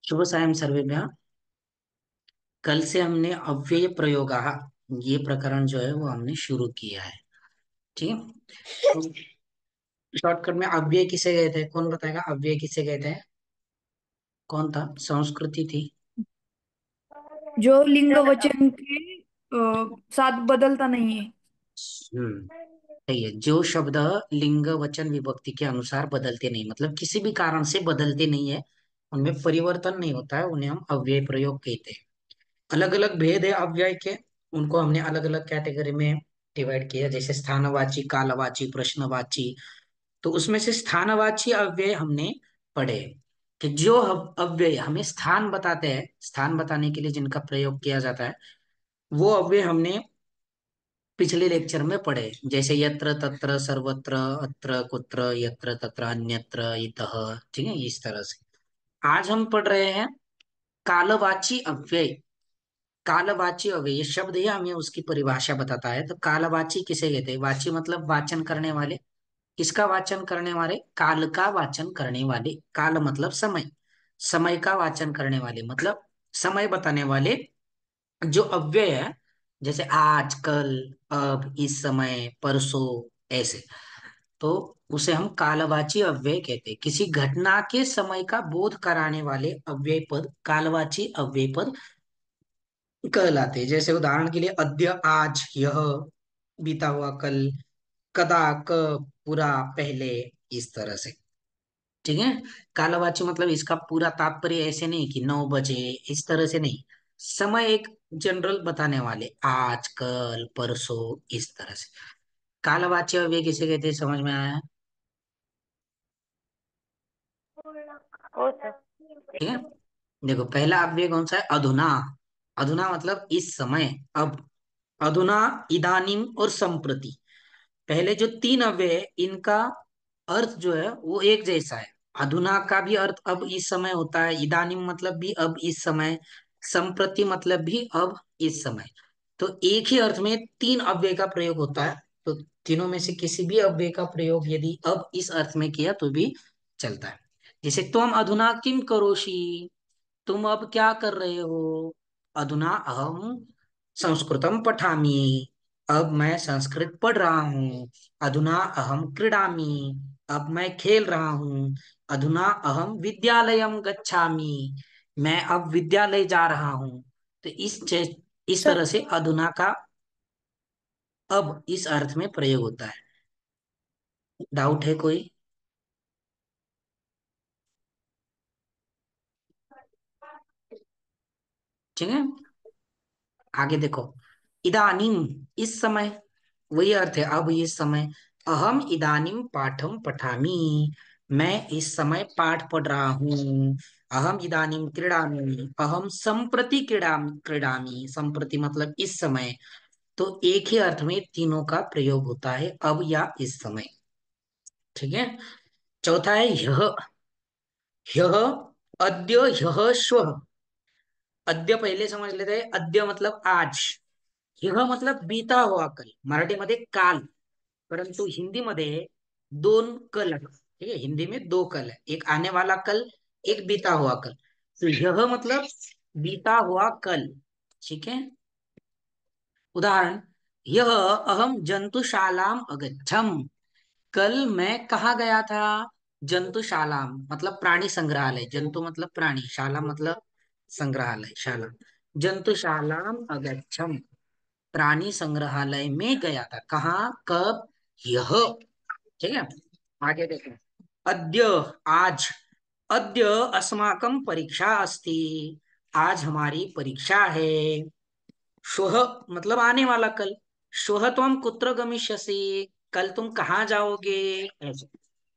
शुभ सायं सर्वेभ्यः। कल से हमने अव्यय प्रयोगाः ये प्रकरण जो है वो हमने शुरू किया है। ठीक है। तो शॉर्टकट में अव्यय किसे कहते हैं, कौन बताएगा अव्यय किसे कहते हैं? कौन था? संस्कृति थी। जो लिंग वचन के साथ बदलता नहीं है। सही है। जो शब्द लिंग वचन विभक्ति के अनुसार बदलते नहीं, मतलब किसी भी कारण से बदलते नहीं है, उनमें परिवर्तन नहीं होता है, उन्हें हम अव्यय प्रयोग कहते हैं। अलग अलग भेद है अव्यय के, उनको हमने अलग अलग कैटेगरी में डिवाइड किया, जैसे स्थानवाची, कालवाची, प्रश्नवाची। तो उसमें से स्थानवाची अव्यय हमने पढ़े कि जो अव्यय हमें स्थान बताते हैं, स्थान बताने के लिए जिनका प्रयोग किया जाता है, वो अव्यय हमने पिछले लेक्चर में पढ़े, जैसे यत्र तत्र सर्वत्र अत्र कुत्र यत्र तत्र अन्यत्र इतः। ठीक है, इस तरह से आज हम पढ़ रहे हैं कालवाची अव्यय। कालवाची अव्यय ये शब्द ही हमें उसकी परिभाषा बताता है। तो कालवाची किसे कहते हैं? वाची मतलब वाचन करने वाले। किसका वाचन करने वाले? काल का वाचन करने वाले। काल मतलब समय, समय का वाचन करने वाले मतलब समय बताने वाले जो अव्यय है, जैसे आज, कल, अब, इस समय, परसों, ऐसे। तो उसे हम कालवाची अव्यय कहते हैं। किसी घटना के समय का बोध कराने वाले अव्यय पद कालवाची अव्यय पद कहलाते हैं। जैसे उदाहरण के लिए अद्य, आज, यह, बीता हुआ कल, कदा, कब, पूरा, पहले, इस तरह से। ठीक है। कालवाची मतलब इसका पूरा तात्पर्य ऐसे नहीं कि 9 बजे, इस तरह से नहीं। समय एक जनरल बताने वाले, आज, कल, परसों, इस तरह से। कालवाची अव्यय किसे कहते हैं, समझ में आया है? ओ सर। ठीक है। देखो पहला अव्यय कौन सा है? अधुना। अधुना मतलब इस समय, अब। अधुना, इदानीम और संप्रति। पहले जो तीन अव्यय है इनका अर्थ जो है वो एक जैसा है। अधुना का भी अर्थ अब इस समय होता है, इदानीम मतलब भी अब इस समय, संप्रति मतलब भी अब इस समय। तो एक ही अर्थ में तीन अव्यय का प्रयोग होता है। तो तीनों में से किसी भी अव्यय का प्रयोग यदि अब इस अर्थ में किया तो भी चलता है। जैसे तुम अधुना किम करोषि, तुम अब क्या कर रहे हो? अधुना अहम संस्कृतम पठामि, अब मैं संस्कृत पढ़ रहा हूँ। अधुना अहम क्रीडामि, अब मैं खेल रहा हूँ। अधुना अहम विद्यालयम गच्छामि, मैं अब विद्यालय जा रहा हूँ। तो इस सर, तरह से अधुना का अब इस अर्थ में प्रयोग होता है। डाउट है कोई? ठीक है। आगे देखो, इदानीम इस समय, वही अर्थ है अब इस समय। अहम इदानीम पाठम पठामि, मैं इस समय पाठ पढ़ रहा हूँ। अहम इदानीम क्रीडामि, अहम संप्रति क्रीडामि, क्रीडामि संप्रति मतलब इस समय। तो एक ही अर्थ में तीनों का प्रयोग होता है, अब या इस समय। ठीक है। चौथा है यह। यह, अद्य, यह, श्वः। अद्य पहले समझ लेते हैं, अद्य मतलब आज। यह मतलब बीता हुआ कल, मराठीमध्ये काल। परंतु हिंदी मध्ये दोन कल आहेत। ठीक है, हिंदी में दो कल है, एक आने वाला कल, एक बीता हुआ कल। तो यह मतलब बीता हुआ कल। ठीक है। उदाहरण, यह अहम जंतुशालाम अगच्छम, कल मैं कहाँ गया था? जंतुशालाम मतलब प्राणी संग्रहालय, जंतु मतलब प्राणी, शाला मतलब संग्रहालय, शाला। जंतुशालाम अगच्छम, प्राणी संग्रहालय में गया था। कहाँ, कब? यह। ठीक है। आगे देखें, अद्य, आज। अद्य अस्माकं परीक्षा अस्ति, आज हमारी परीक्षा है। श्वः मतलब आने वाला कल। श्वः त्वं कुत्र गमिष्यसि, कल तुम कहाँ जाओगे? ऐसे।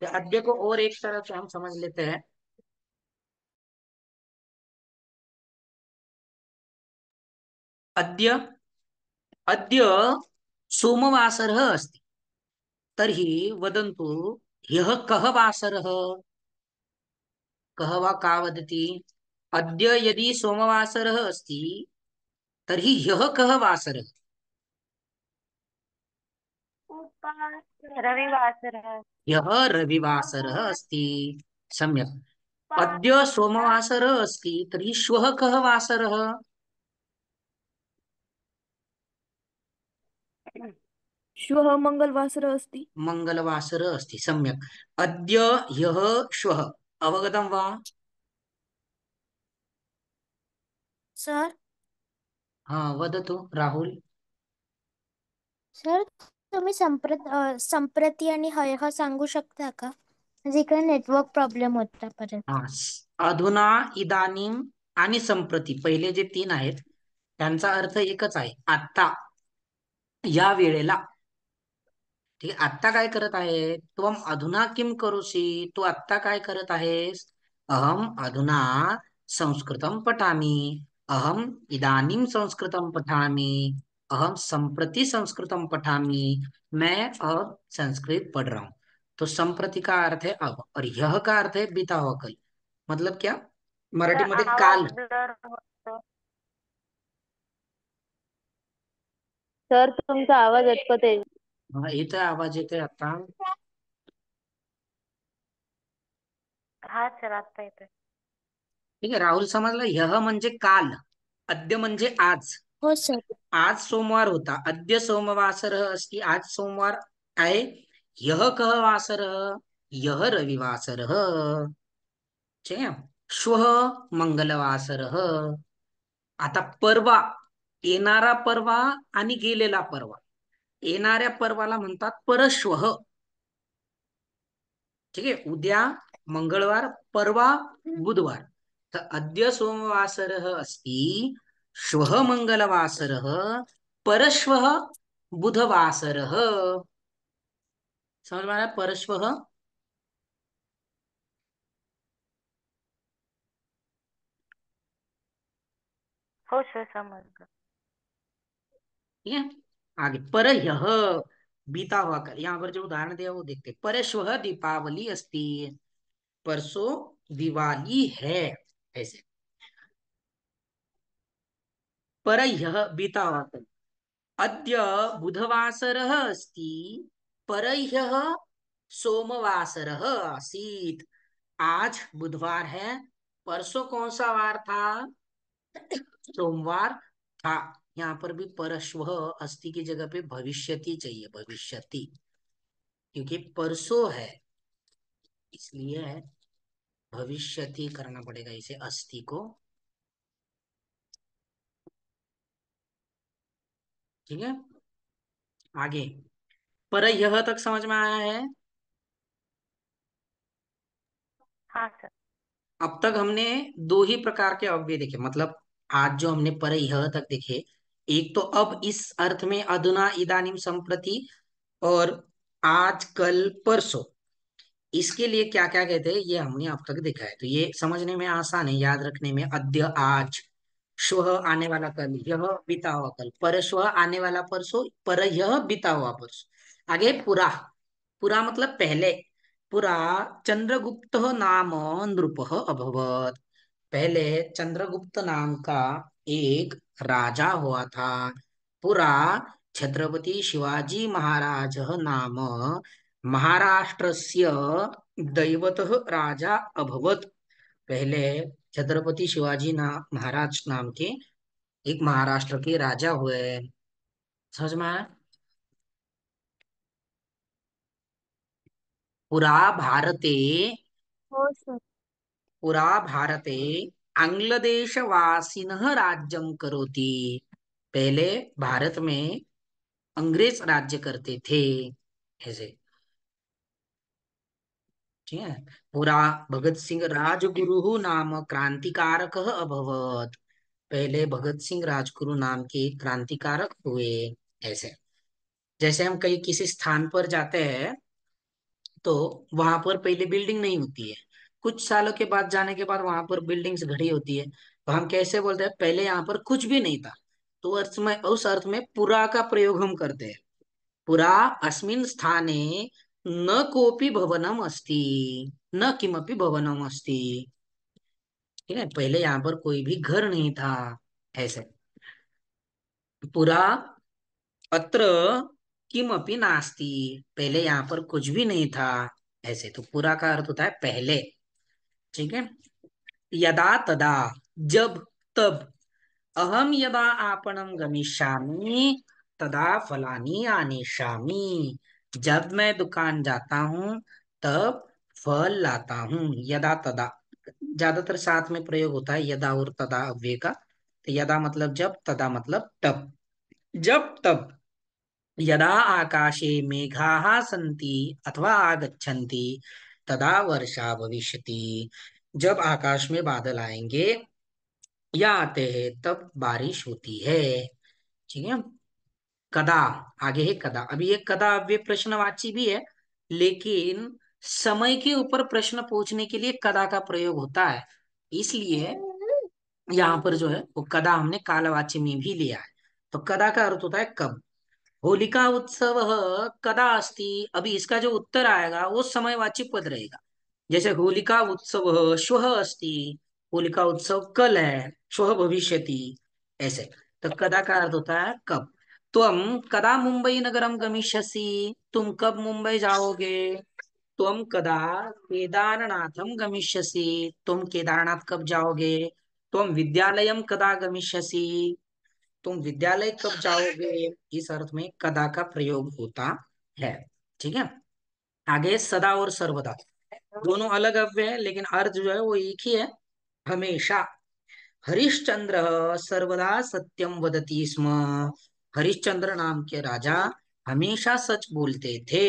तो अद्य को और एक तरह से हम समझ लेते हैं। अद्य, अद्य सोमवासरः अस्ति, तर्हि वदन्तु ह्यः कः वासरः? कः वा का वदति? अद्य यदि सोमवासरः अस्ति तर्हि ह्यः कः वासरः? रविवासर। ह्यः रविवासरः अस्ति। सम्यक्। अद्य सोमवासरः अस्ति तर्हि श्वः कः वासरः? श्वः मङ्गलवासरः अस्ति। मङ्गलवासरः अस्ति, सम्यक्। अद्य ह्यः श्वः, अवगतं वा? सर हा, वदतु राहुल। सर तुम्ही संप्रती आणि हयः सांगू शकता का? म्हणजे इकडे नेटवर्क प्रॉब्लेम होता परत. हा, अधुना, इदानीम आणि संप्रती, पहिले जे तीन आहेत त्यांचा अर्थ एकच आहे, आता, या वेळेला. ठीक आहे, आत्ता काय करत आहे? त्वम अधुना किम करोषि? तू आत्ता काय करत आहेस? अहम अधुना संस्कृतं पठामि, अहम इदानीं संस्कृतं पठामि, अहम संप्रति संस्कृतं पठामि, मैं अब संस्कृत पढ़ रहा हूँ। तो संप्रति का अर्थ है अब, और यह का अर्थ है बीता हुआ कल। मतलब क्या? तर मराठीमध्ये आवाज काल। ब्लर होतो. सर तुमचा आवाज अटकत आहे. हा, येतोय आवाज, येतोय आता? हा सर आता येतोय. ठीक आहे, राहुल समजला? यह म्हणजे काल, अद्य म्हणजे आज. हो सर. आज सोमवार होता, अद्य सोमवासरः अस्ति, आज सोमवार आहे. यह कः वासरः? यह रविवासरः। ठीक आहे. श्वः मंगलवासरः। आता परवा, येणारा परवा आणि गेलेला परवा. येणाऱ्या परवाला म्हणतात परश्वः. ठीक आहे, उद्या मंगळवार, परवा बुधवार. तर अद्य सोमवासरः अस्ति, श्वः मंगलवासरः, परश्वः बुधवासरः। समझ में आ रहा है? परश्वः। हो सर समजलं. ठीक है, आगे पर यह, बीता हुआ कल। यहाँ पर जो उदाहरण दिया वो देखते हैं। परश्वः दीपावली अस्ति, परसों दिवाली है, ऐसे। पर यह, बीता हुआ कल। अद्य बुधवासरः अस्ति, परह्यः सोमवासरः आसीत्। आज बुधवार है, परसों कौन सा वार था? सोमवार था। यहाँ पर भी परश्वः अस्ति की जगह पे भविष्यति चाहिए, भविष्यति, क्योंकि परसों है, इसलिए भविष्यति करना पड़ेगा इसे, अस्ति को। ठीक है, आगे। पर यह तक समझ में आया है? हा सर. अब तक हमने दो ही प्रकार के अव्यय देखे, मतलब आज जो हमने पर यह तक देखे, एक तो अब इस अर्थ में अधुना, इदानीम, संप्रति, और आज, कल, परसों, इसके लिए क्या क्या कहते हैं ये हमने अब तक देखा है। तो ये समझने में आसान है, याद रखने में। अद्य आज, श्वः आने वाला कल, यह बीता हुआ कल, परश्वः आने वाला परसों, पर यह बीता हुआ परसों। आगे पुरा, पुरा मतलब पहले। पुरा चंद्रगुप्त नाम नृपः अभवत्। पहले चंद्रगुप्त नाम का एक राजा हुआ था। पुरा छत्रपति शिवाजी महाराज नाम महाराष्ट्रस्य दैवतः राजा अभवत्। पहले छत्रपति शिवाजी महाराज नाम के एक महाराष्ट्र के राजा हुए। समझ में आया? पुरा भारते, हो सर. पुरा भारते आंग्लदेशवासिनः राज्यं करोति। पहले भारत में अंग्रेज राज्य करते थे, ऐसे। ठीक है। पुरा भगत सिंह राजगुरु नाम क्रांतिकारकः अभवत्। पहले भगत सिंह राजगुरु नाम के क्रांतिकारक हुए, ऐसे। जैसे हम कहीं किसी स्थान पर जाते हैं तो वहां पर पहले बिल्डिंग नहीं होती है, कुछ सालों के बाद जाने के बाद वहां पर बिल्डिंग्स खड़ी होती है, तो हम कैसे बोलते हैं? पहले यहाँ पर कुछ भी नहीं था। तो अर्थ में, उस अर्थ में पुरा का प्रयोग हम करते हैं। पुरा अस्मिन् स्थाने न कोपि भवनम अस्ति, न किमपि भवनम अस्ति। ठीक है, पहले यहाँ पर कोई भी घर नहीं था, ऐसे। पुरा अत्र किमपि नास्ति, पहले यहाँ पर कुछ भी नहीं था, ऐसे। तो पूरा का अर्थ होता है पहले। ठीक है। यदा तदा, जब तब। अहम यदा आपणम गमिष्यामि तदा फलानि आनेष्यामि। जब मैं दुकान जाता हूँ तब फल लाता हूँ। यदा तदा ज्यादातर साथ में प्रयोग होता है, यदा और तदा अव्यय का। तो यदा मतलब जब, तदा मतलब तब। जब तब। यदा आकाशे मेघाः सन्ति अथवा आगच्छन्ति तदा वर्षा भविष्यति। जब आकाश में बादल आएंगे या आते हैं तब बारिश होती है। ठीक है। कदा, आगे है कदा। अभी ये कदा अव्यय प्रश्नवाची भी है, लेकिन समय के ऊपर प्रश्न पूछने के लिए कदा का प्रयोग होता है। इसलिए यहाँ पर जो है वो कदा हमने कालवाची में भी लिया है। तो कदा का अर्थ होता है कब। होलिका उत्सव कदा अस्ति, अभी इसका जो उत्तर आएगा वो समयवाची पद रहेगा। जैसे होलिका उत्सव श्वः अस्ति, होलिका उत्सव कल है, श्वः भविष्यति, ऐसे। तो कदा का अर्थ होता है कब। तुम कदा मुंबई नगरम गमिष्यसि, तुम कब मुंबई जाओगे। तुम कदा केदारनाथम गमिष्यसि, तुम केदारनाथ कब जाओगे। तुम विद्यालयम कदा गमिष्यसि, तुम विद्यालय कब जाओगे। इस अर्थ में कदा का प्रयोग होता है। ठीक है। आगे सदा और सर्वदा, दोनों अलग अव्यय है लेकिन अर्थ जो है वो एक ही है। हमेशा। हरिश्चंद्र सर्वदा सत्यम वदति स्म। हरिश्चंद्र नाम के राजा हमेशा सच बोलते थे।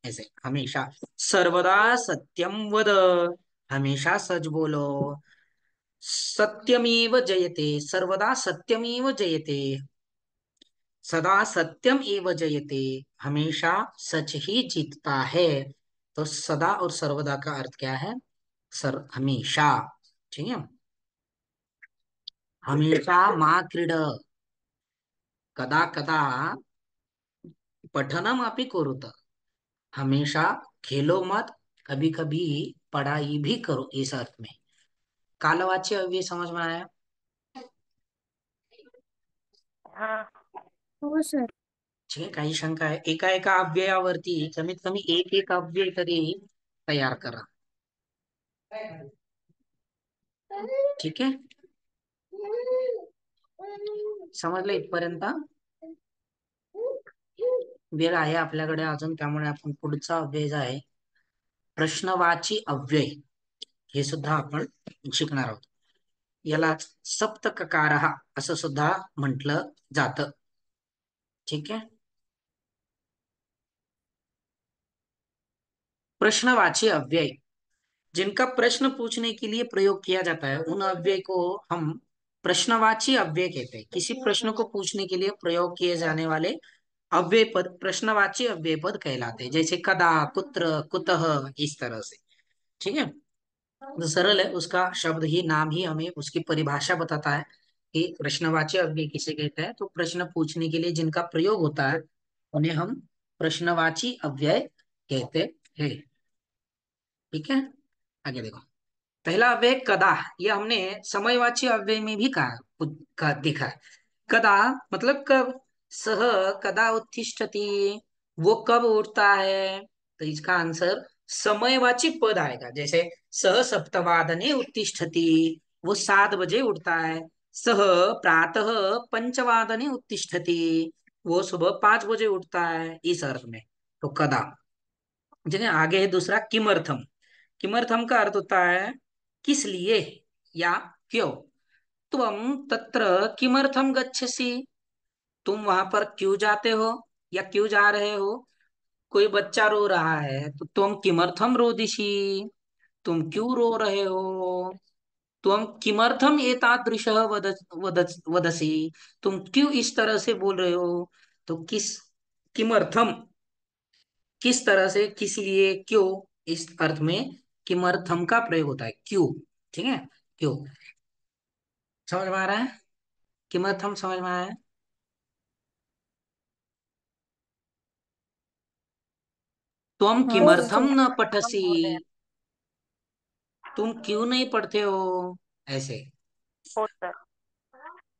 ऐसे हमेशा। सर्वदा सत्यम वद, हमेशा सच बोलो। सत्यमेव जयते, सर्वदा सत्यमेव जयते। सदा सत्यम एव जयते, हमेशा सच ही जीतता है। तो सदा और सर्वदा का अर्थ क्या है। हमेशा। ठीक है। हमेशा मा क्रीड, कदा कदा पठनम अपि कुरुत। हमेशा खेलो मत, कभी कभी पढ़ाई भी करो, इस अर्थ में। कालवाच्य अव्यय समझ में आया। हाँ हो सर. ठीक आहे, काही शंका आहे एका एका अव्ययावरती कमीत कमी एक एक अव्यय तरी तयार करा. ठीक आहे, समजलं इथपर्यंत. वेळ आहे आपल्याकडे अजून, त्यामुळे आपण पुढचा अव्यय जो आहे प्रश्नवाची अव्यय हे सुद्धा आपण शिकणार आहोत. याला सप्तककार असं सुद्धा म्हटलं जातं. ठीक है. प्रश्नवाची अव्यय जिनका प्रश्न पूछने के लिए प्रयोग किया जाता है उन अव्यय को हम प्रश्नवाची अव्यय कहते हैं. किसी प्रश्न को पूछने के लिए प्रयोग किए जाने वाले अव्यय पद प्रश्नवाची अव्यय पद कहलाते हैं. जैसे कदा, कुत्र, कुतः, इस तरह से. ठीक है. तो सरल है, उसका शब्द ही, नाम ही हमें उसकी परिभाषा बताता है कि प्रश्नवाची अव्यय किसे कहते हैं. तो प्रश्न पूछने के लिए जिनका प्रयोग होता है उन्हें हम प्रश्नवाची अव्यय कहते हैं. ठीक है. आगे देखो. पहला अव्यय कदा, ये हमने समयवाची अव्यय में भी देखा है. कदा मतलब कब. सह कदा उत्तिष्ठति, वो कब उठता है. तो इसका आंसर समयवाची पद आएगा. जैसे सह सप्तवादने उत्तिष्ठति, वो 7 बजे उठता है. सह प्रातः पंचवादने उत्तिष्ठति, वो सुबह 5 बजे उठता है. इस अर्थ में. तो कदा. जगह आगे है दूसरा किमर्थम. किमर्थम का अर्थ होता है किस लिए या क्यों. तुम तत्र किमर्थम गच्छसि, तुम वहां पर क्यों जाते हो या क्यों जा रहे हो. कोई बच्चा रो रहा है तो तुम किमर्थम रोदिषि, तुम क्यों रो रहे हो. तुम किमर्थम एतादृशः वदसि, तुम क्यों इस तरह से बोल रहे हो. तो किमर्थम, किस तरह से, किस लिए, क्यों, इस अर्थ में किमर्थम का प्रयोग होता है. क्यों. ठीक है. क्यों. समझ में आ रहा है. किमर्थम समझ में आया है. तुम हाँ तो किमर्थम सर. न हम पठसी, बोल रहे हैं. तुम क्यों नहीं पढ़ते हो, ऐसे. हो सर.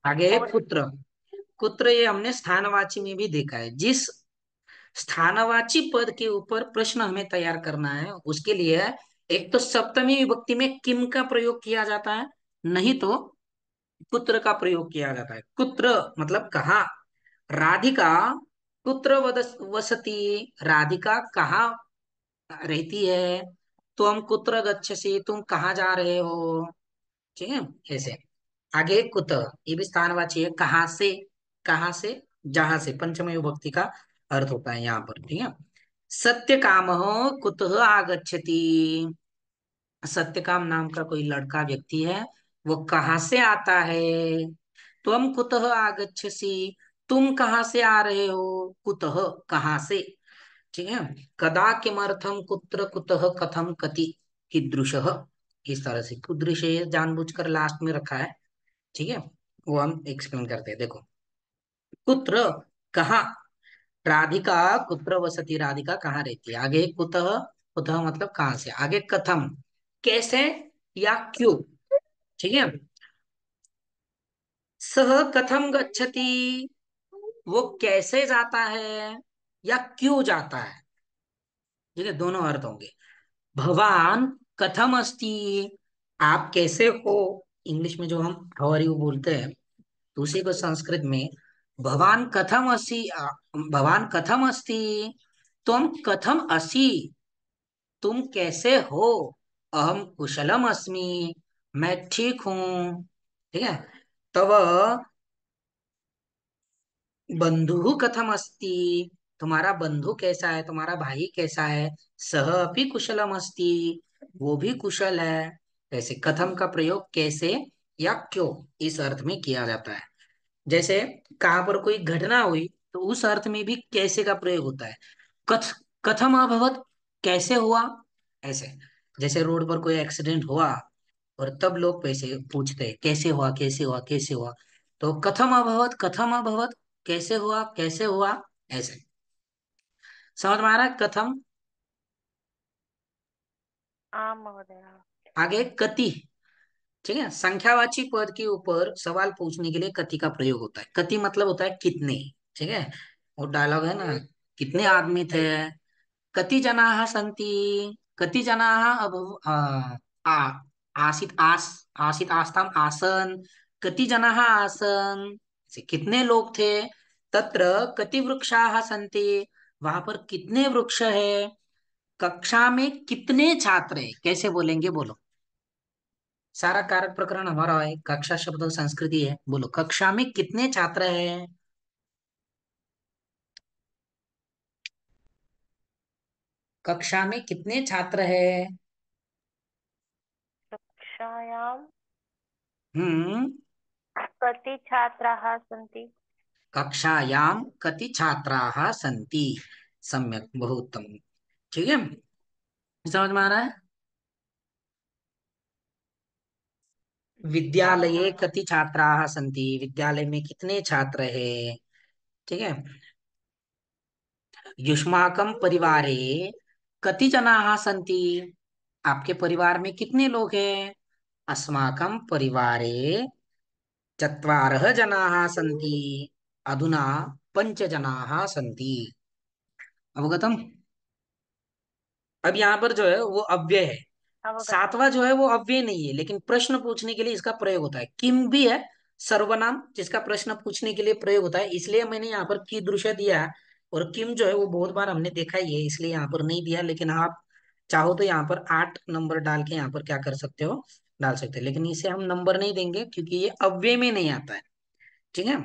आगे है पुत्र. पुत्र ये हमने स्थानवाची में भी देखा है. जिस स्थानवाची पद के ऊपर प्रश्न हमें तैयार करना है उसके लिए एक तो सप्तमी विभक्ति में किम का प्रयोग किया जाता है, नहीं तो कुत्र का प्रयोग किया जाता है। कुत्र मतलब कहाँ। राधिका कुत्र वसती, राधिका कहाँ रहती है। तुम कुत्र गच्छसि, तुम कहाँ जा रहे हो। ठीक है, ऐसे। आगे कुत, ये भी स्थानवाची है, कहाँ से। कहाँ से, जहां से, पंचमी विभक्ति का अर्थ होता है यहाँ पर। ठीक है। सत्य काम कुतः आगच्छति, सत्यकाम नाम का कोई लड़का व्यक्ति है, वो कहाँ से आता है। तुम कुतः आगच्छसि, तुम कहाँ से आ रहे हो। कुतः, कहाँ से। ठीक है। कदा किमर्थम कुत्र कुतः कथम कति कीदृशः, इस तरह से। कीदृश ये जानबूझकर लास्ट में रखा है। ठीक है, वो हम एक्सप्लेन करते हैं। देखो, कुत्र, कहाँ। राधिका कुत्र वसती, राधिका कहाँ रहती है। आगे कुतः, कुतः मतलब कहाँ से। आगे कथम, कैसे या क्यों। ठीक है। सह कथम गच्छति, वो कैसे जाता है या क्यों जाता है। ठीक है, दोनों अर्थ होंगे। भवान कथम अस्ति, आप कैसे हो। इंग्लिश में जो हम हाउ आर यू बोलते हैं, तो उसी को संस्कृत में भवान कथम अस्ति, भवान कथम अस्ति, तुम कथम असि, तुम कैसे हो। अहम कुशलम अस्मि, मैं ठीक हूं। ठीक है। तव बंधु कथम अस्ति, तुम्हारा बंधु कैसा है, तुम्हारा भाई कैसा है। सह अपि कुशलम अस्ति, वो भी कुशल है। ऐसे कथम का प्रयोग कैसे या क्यों, इस अर्थ में किया जाता है। जैसे कहाँ पर कोई घटना हुई, तो उस अर्थ में भी कैसे का प्रयोग होता है। कथ कथम अभवत, कैसे हुआ। ऐसे, जैसे रोड पर कोई एक्सीडेंट हुआ, और तब लोग पैसे पूछते हैं कैसे हुआ, कैसे हुआ, कैसे हुआ। तो कथम अभवत, कैसे हुआ, कैसे हुआ। ऐसे समझ में आ रहा है। कथम। आम महोदय। आगे कति। ठीक है, संख्यावाची पद के ऊपर सवाल पूछने के लिए कति का प्रयोग होता है। कति मतलब होता है कितने। ठीक है, वो डायलॉग है ना, कितने आदमी थे। कति जनाः सन्ति, कति जनाः आ, आसित आसित आस्ताम आसन, कति जनाः आसन, ऐसे कितने लोग थे। तत्र कति वृक्षाः सन्ति, वहां पर कितने वृक्ष है। कक्षा में कितने छात्र है, कैसे बोलेंगे बोलो। सारा कारक प्रकरण हमारा है, कक्षा शब्द संस्कृति है। बोलो, कक्षा में कितने छात्र है। कक्षा में कितने छात्र है। कक्षायां हम्म। कति छात्राः सन्ति। कक्षायां कति छात्राः सन्ति। सम्यक, बहुत उत्तम। ठीक है, समझ में आ रहा है। आम विद्यालये महोदय। कति छात्राः सन्ति, विद्यालय में कितने छात्र है। ठीक है। युष्माकं परिवारे कति जनाः सन्ति, आपके परिवार में कितने लोग हैं। अस्माकं परिवारे चत्वारः जनाः सन्ति, अधुना पंच जनाः सन्ति। अवगतम। अब यहाँ पर जो है वो अव्यय है। अवगतम्। सातवां जो है वो अव्यय नहीं है, लेकिन प्रश्न पूछने के लिए इसका प्रयोग होता है। किम भी है सर्वनाम, जिसका प्रश्न पूछने के लिए प्रयोग होता है, इसलिए मैंने यहाँ पर कीदृश दिया है। और किम जो है वो बहुत बार हमने देखा ही है, इसलिए यहाँ पर नहीं दिया। लेकिन आप चाहो तो यहाँ पर 8 नंबर डाल के यहाँ पर क्या कर सकते हो, डाल सकते हो। लेकिन इसे हम नंबर नहीं देंगे, क्योंकि ये अव्यय में नहीं आता है। ठीक है।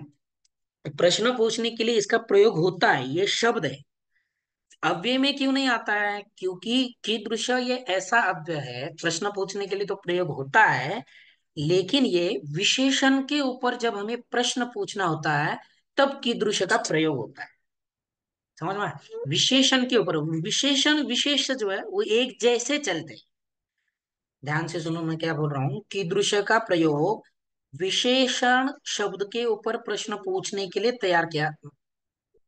प्रश्न पूछने के लिए इसका प्रयोग होता है, ये शब्द है। अव्यय में क्यों नहीं आता है, क्योंकि कीदृश ये ऐसा अव्यय है, प्रश्न पूछने के लिए तो प्रयोग होता है, लेकिन ये विशेषण के ऊपर जब हमें प्रश्न पूछना होता है, तब कीदृश का प्रयोग होता है। समझ में आया? विशेषण के ऊपर, विशेषण विशेष जो है वो एक जैसे चलते हैं। ध्यान से सुनो, मैं क्या बोल रहा हूँ। कीदृश का प्रयोग विशेषण शब्द के ऊपर प्रश्न पूछने के लिए तैयार किया,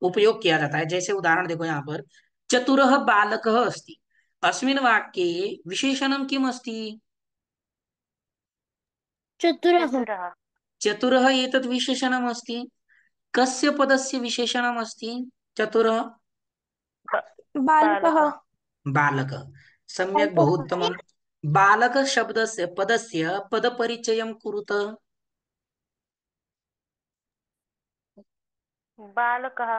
उपयोग किया जाता है। जैसे उदाहरण देखो यहाँ पर, चतुरः बालकः अस्ति, अस्मिन् वाक्ये विशेषणं किम् अस्ति। चतुरः। चतुरः। चतुरः एतत् विशेषणम् अस्ति। कस्य पदस्य विशेषणम् अस्ति चतुरः। ब- बालकः। बालकः। बालकः। सम्यक् बहु उत्तमं। बालक शब्दस्य पदस्य पदपरिचयं कुरुत। बालकः।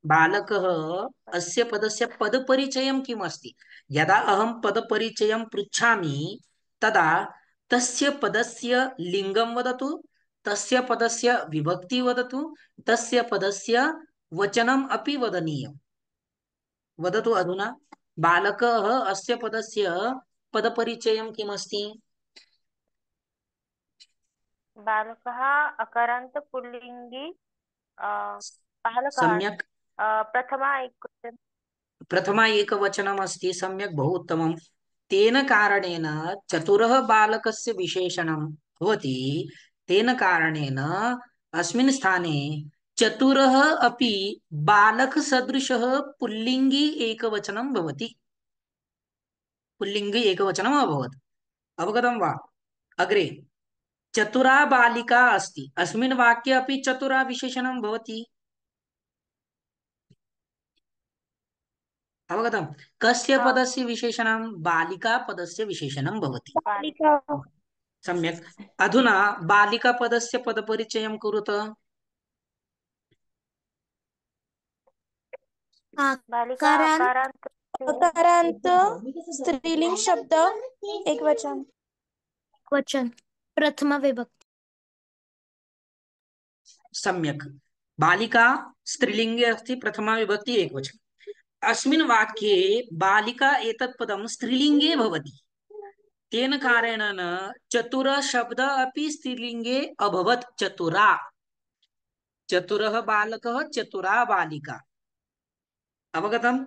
बालकः अस्य पदस्य पदपरिचयं किम् अस्ति? यदा अहं पदपरिचयं पृच्छामि तदा तस्य पदस्य लिङ्गं वदतु, तस्य पदस्य विभक्ति वदतु, तस्य पदस्य वचनम् अपि वदनीयम्। वदतु अधुना बालकः अस्य पदस्य पदपरिचयं किम् अस्ति? बालकः अकारान्त पुल्लिङ्गी बालकः सम्यक्। प्रथमा एकवचन। प्रथमा एकवचनम् अस्ति। सम्यक् बहु उत्तमं। तेन कारणेन चतुरः बालकस्य विशेषणं भवति। तेन कारणेन अस्मिन् स्थाने चतुरः अपि बालकसदृशः पुल्लिङ्गी एकवचनं भवति। पुल्लिङ्गी एकवचनम् अभवत्। अवगतं वा? अग्रे चतुरा बालिका अस्ति। अस्मिन् वाक्ये अपि चतुरा विशेषणं भवति। अवगतं? कस्य हाँ, पदस्य विशेषणं? बालिका पदस्य विशेषणं भवति। बालिका। सम्यक्। अधुना बालिका पदस्य पदपरिचयं कुरुत। बालिका आकारांत अकारान्त अकारांत स्त्रीलिंग शब्द एक वचन. वचन प्रथमा विभक्ती. सम्यक्। बालिका स्त्रीलिङ्गे अस्ति, प्रथमा विभक्ति एकवचन। अस्मिन् वाक्ये बालिका एतत् पदं स्त्रीलिङ्गे भवति। तेन कारणेन चतुर शब्द अपि स्त्रीलिङ्गे अभवत्। चतुरा, चतुरः बालकः, चतुरा बालिका। अवगतम्?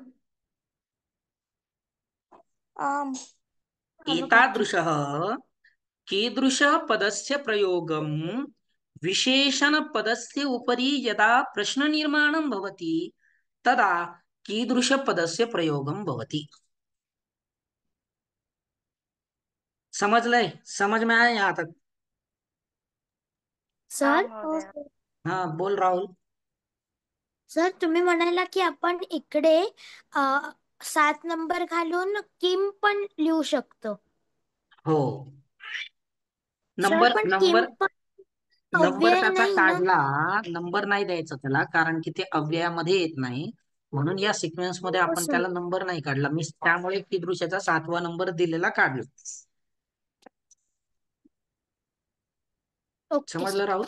आम्. एतादृशः कीदृशः पदस्य प्रयोगं विशेषणपदस्य उपरि यदा प्रश्ननिर्माणं भवति तदा कीदृशपदस्य प्रयोगं भवति। समझ ले? समझ में आया यहाँ तक? हाँ सर महोदय. हाँ बोल राहुल. सर तुम्ही म्हणाला की आपण इकडे 7 नंबर घालून किम पण लिहू शकतो. हो. सर नंबर पण किम नंबर पण नंबर अव्यय त्याचा नाही ना. काढला. नंबर नाही द्यायचा त्याला, कारण की ते अव्ययामध्ये येत नाही. म्हणून या सिक्वेन्स मध्ये हो आपण सर. त्याला नंबर नाही काढला. मी त्यामुळे कीदृशाचा 7वा नंबर दिलेला काढला. ओके समजलं सर. राहुल?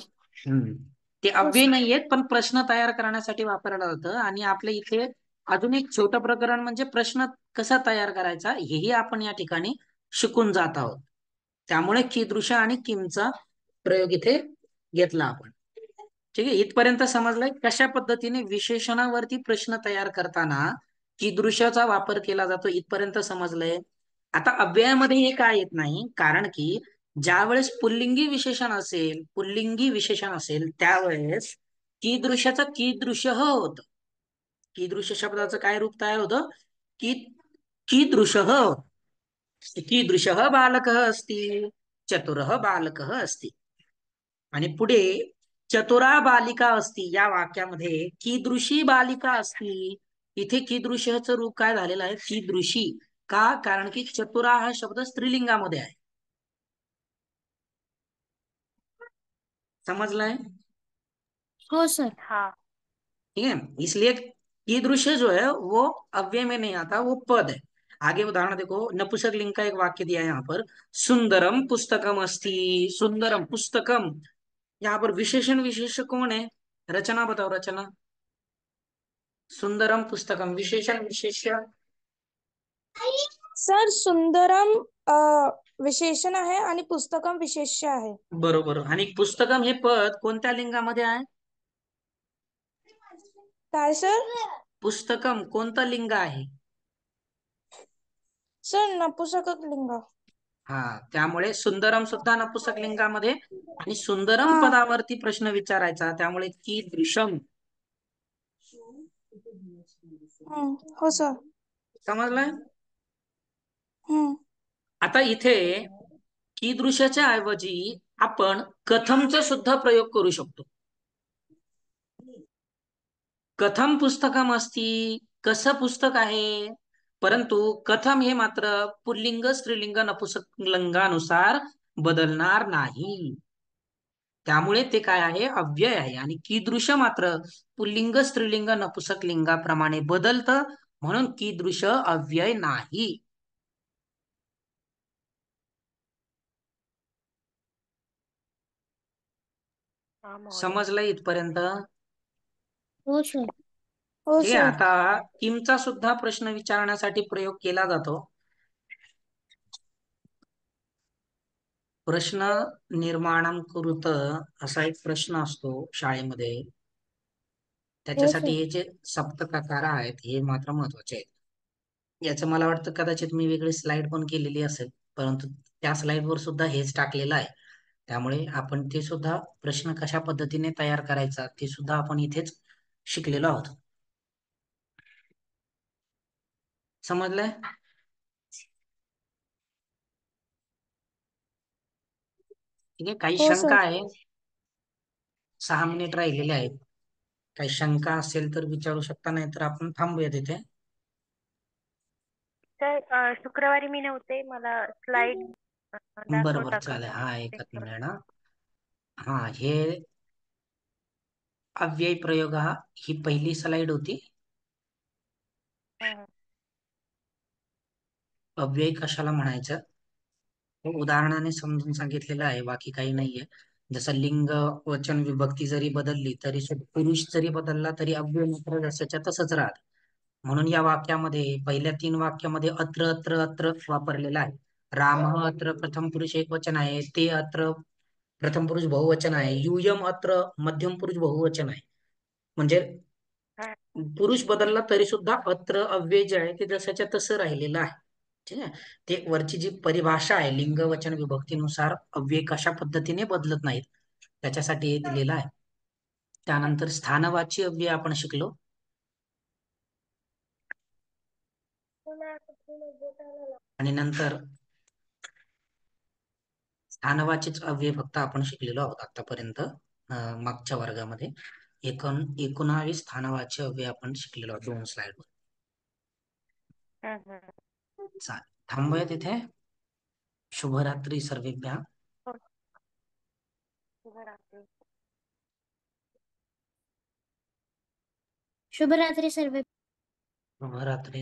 ते हो अव्यय सर. नाहीयेत, पण प्रश्न तयार करण्यासाठी वापरलं जातं. आणि आपल्या इथे अजून एक छोटं प्रकरण म्हणजे प्रश्न कसा तयार करायचा हेही आपण या ठिकाणी शिकून जात आहोत. त्यामुळे कीदृश आणि किमचा प्रयोग इथे घेतला आपण. ठीक आहे, इथपर्यंत समजलंय कशा पद्धतीने विशेषणावरती प्रश्न तयार करताना कीदृशाचा वापर केला जातो. इथपर्यंत समजलंय. आता अव्ययामध्ये हे काय येत नाही, कारण की ज्या वेळेस पुल्लिंगी विशेषण असेल त्यावेळेस कीदृशाचं कीदृश होत. कीदृश शब्दाचं काय रूप तयार होतं? की कीदृश. कीदृश बालकः अस्ति, चतुरः बालकः अस्ति. आणि पुढे चतुरा बालिका असती या वाक्यामध्ये कीदृशी बालिका असती. इथे कीदृशचं रूप काय झालेलं आहे? कीदृशी. का? कारण की चतुरा हा शब्द स्त्रीलिंगामध्ये आहे. समझलाय? हो सर. हाँ. ठीक है, इसलिए कीदृश जो है वो अव्यय में नहीं आता, वो पद है. आगे उदाहरण देखो, नपुंसक लिंग का एक वाक्य दिया है यहाँ पर. सुंदरम पुस्तकम अस्ति. सुंदरम पुस्तकम, यहाँ पर विशेषण विशेष कौन है? रचना बताओ, रचना. सुंदरम पुस्तकम विशेषण विशेष्य. सर सुंदरम विशेषण आहे आणि पुस्तकम विशेष्य आहे. बरोबर. आणि पुस्तकम हे पद कोणत्या लिंगामध्ये आहे? काय सर? पुस्तकम कोणतं लिंग आहे? सर नपुंसक लिंग. हा, त्यामुळे सुंदरम सुद्धा नपुंसक लिंगामध्ये. आणि सुंदरम हा. पदावरती प्रश्न विचारायचा, त्यामुळे कीदृशम. हो सर. समजलंय? हम्म. आता इथे कीदृशाच्या ऐवजी आपण कथमचा सुद्धा प्रयोग करू शकतो. कथम पुस्तकम असती. कसं पुस्तक आहे? परंतु कथम हे मात्र पुल्लिंग स्त्रीलिंग नपुंसकलिंगानुसार बदलणार नाही. त्यामुळे ते काय आहे, अव्यय आहे. आणि कीदृश मात्र पुल्लिंग स्त्रीलिंग नपुंसकलिंगाप्रमाणे बदलतं, म्हणून कीदृश अव्यय नाही. हा महोदय. समजलं इथपर्यंत? हो सर. हो ठीक आहे. सर. आता किमचा सुद्धा प्रश्न विचारण्यासाठी प्रयोग केला जातो. प्रश्न निर्माणं कुरुत असा एक प्रश्न असतो शाळेमध्ये. हो त्याच्यासाठी सर. हे जे सप्तप्रकार आहेत हे मात्र महत्वाचे आहेत. याचं मला वाटतं कदाचित मी वेगळी स्लाइड पण केलेली असेल, परंतु त्या स्लाइडवर सुद्धा हेच टाकलेलं आहे. त्यामुळे आपण ते सुद्धा प्रश्न कशा पद्धतीने तयार करायचा ते सुद्धा आपण इथेच शिकलेलो आहोत. समजलंय? ठीक आहे. काही हो शंका सर. आहे? 6 मिनिट राहिलेले आहेत. काही शंका असेल तर विचारू शकता, नाही तर आपण थांबूया तिथे. तर शुक्रवारी मी नव्हते, मला स्लाइड बरोबर, दाखवता का? चालेल. हा, एकच मिनिट. हा, हे अव्यय प्रयोग ही पहिली स्लाइड होती. हं. अव्यय कशाला म्हणायचं हे उदाहरणाने समजून सांगितलेलं आहे, बाकी काही नाहीये. जसं लिंग वचन विभक्ती जरी बदलली तरी पुरुष जरी बदलला तरी अव्यय मात्र जसंच्या तसंच राहत. म्हणून या वाक्यामध्ये पहिल्या 3 वाक्यामध्ये अत्र अत्र अत्र वापरलेला आहे. राम अत्र प्रथम पुरुष एकवचन आहे. ते अत्र प्रथम पुरुष बहुवचन आहे. यूयम अत्र मध्यम पुरुष बहुवचन आहे. म्हणजे हं. पुरुष बदलला तरी सुद्धा अत्र अव्यय जे आहे ते जसंच्या तसं राहिलेलं आहे. ठीक आहे. ते वरची जी परिभाषा आहे लिंग वचन विभक्तीनुसार अव्यय कशा पद्धतीने बदलत नाहीत त्याच्यासाठी हे दिलेलं आहे. त्यानंतर स्थानवाची अव्यय आपण शिकलो. आणि नंतर स्थानवाचीच अव्यय फक्त आपण शिकलेलो आहोत आतापर्यंत मागच्या वर्गामध्ये. 19 स्थानवाची अव्यय आपण शिकलेलो आहोत 2 स्लाइडवर. हं, हं. चालेल, थांबूया तिथे. शुभरात्री सर्वेभ्यः. हो. शुभरात्री. शुभरात्री सर्व. शुभरात्री.